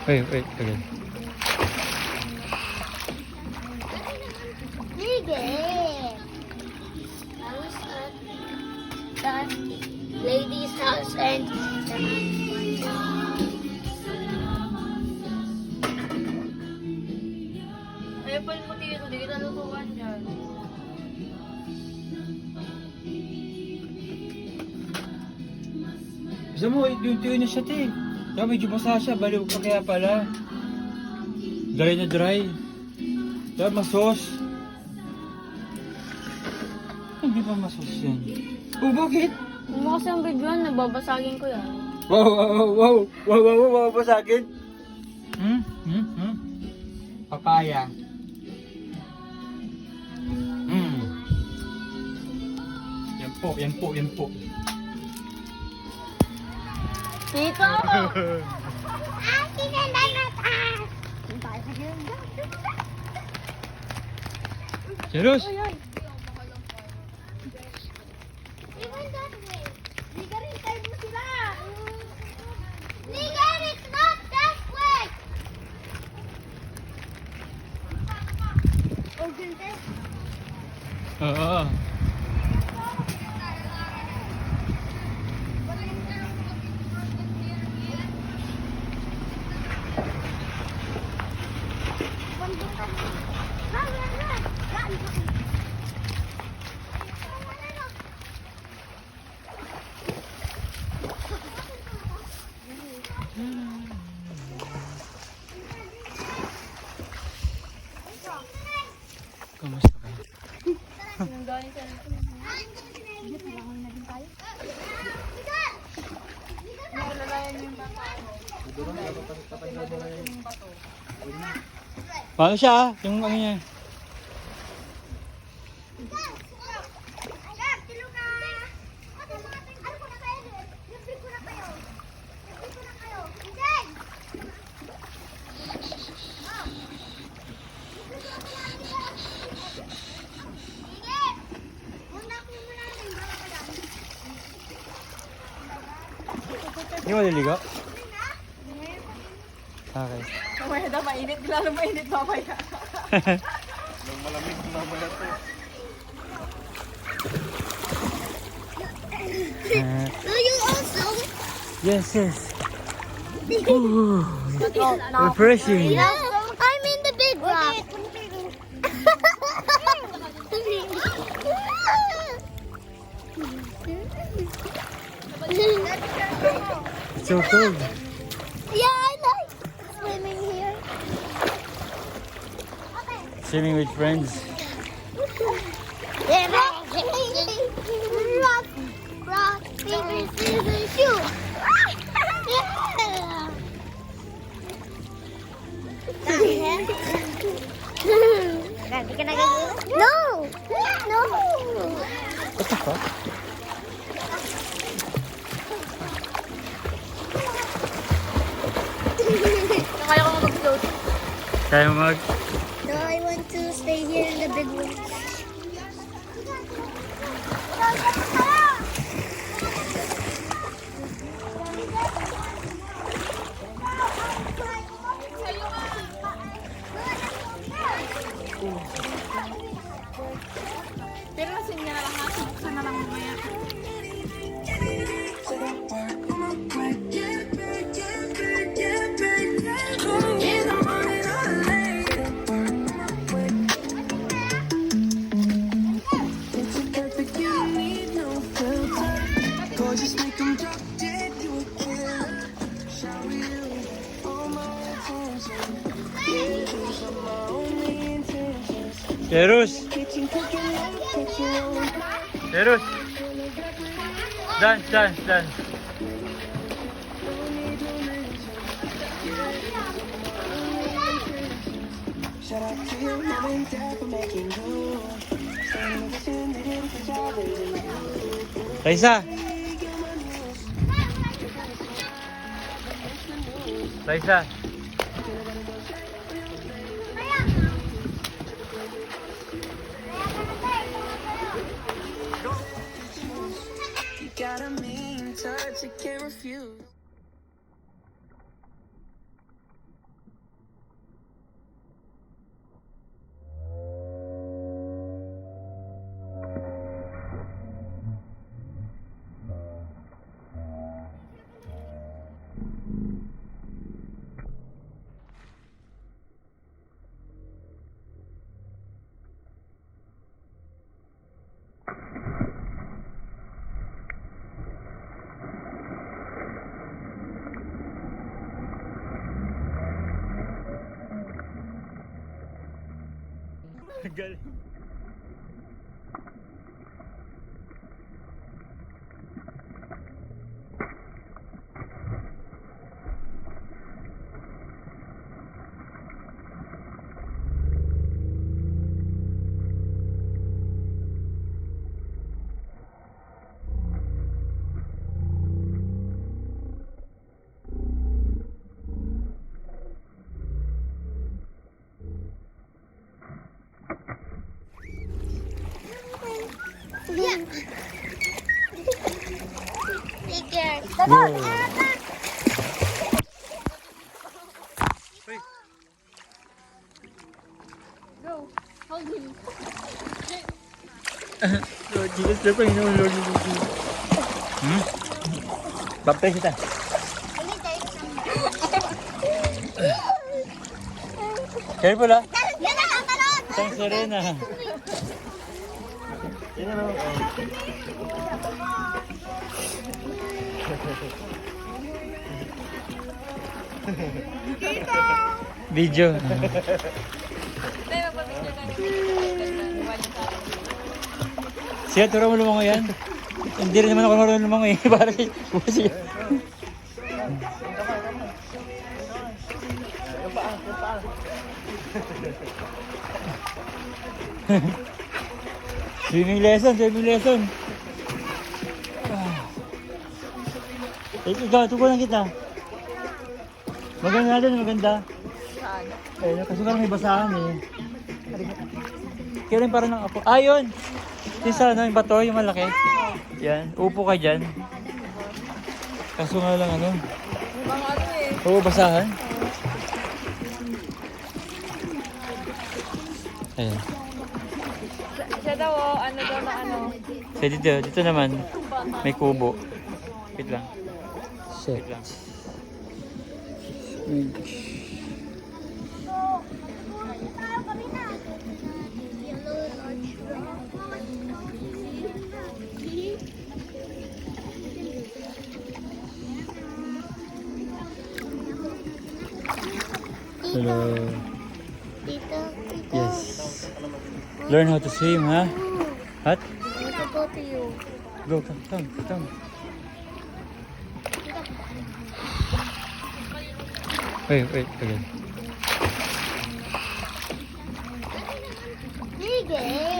Wait, again. Sige. At the lady's house and Ayaw pa mo tito, di kita lutuan dyan. Gusto mo, yung tuyo niya siya, te. Kaya medyo basa siya, baliw pa kaya pala. Dry na dry. Kaya masos. Hindi ba masos yan? Oh, bakit? Kung mo kasi ang bigyan, nababasagin ko yan. Wow, babasagin. Papaya. Yan po. Tito! akin na natas. Cheers! Even that way. Ligar, hintay mo sila. Ligar, it's not that way. Oh, ganda. Oo. Kamusta ka? Yung galing sa nalalayan yung bata. Paano siya? Yung ano niya? Hindi mo naliligo? Okay. Mamaya daw mainit, lalo mainit mamaya. Do you also? Yes. Ooh, refreshing. I'm in the big rock. It's so cold. Yeah, I like swimming here. Swimming with friends. Rock, paper, scissors, shoot. Ganti ka na gagawin? No! No! What the fuck? Kaya ko mag-float. Kaya mo mag... No, I want to stay here in the big room. Pero nasin niya na lang ha. Buksan na lang mamaya. Jerus! Jerus! Dance. Raisa! Got a mean touch, I can't refuse. Galing. Yeah. Take care. Wow. Go. Hold him. Lord Jesus, Lord Panginoon, Lord Jesus. Baptize kita. Careful ah. Yan na ang talon. Thanks, Serena. Yan na lang. Video. Tayo, magpapicture tayo. Siya, turo mo lumango yan. Hindi rin naman ako marunong lumango eh. Parang siya. Swimming lesson, swimming lesson. Ikaw, tukunan kita. Maganda din, maganda. Saan? Eh, kasi parang may basahan eh. Kaya rin parang ng apo. Ah, yun! Yung sa ano, yung bato, yung malaki. Yan, upo ka dyan. Kaso nga lang ano. May mga ano eh. Oo, basahan. Ayan. Siya daw oh, ano daw na ano. So dito naman, may kubo. Wait lang. Wait lang. Hello. Tito, tito. Yes. Learn how to swim, ha? What? I want to go to you. Go, come. Wait, again. Sige.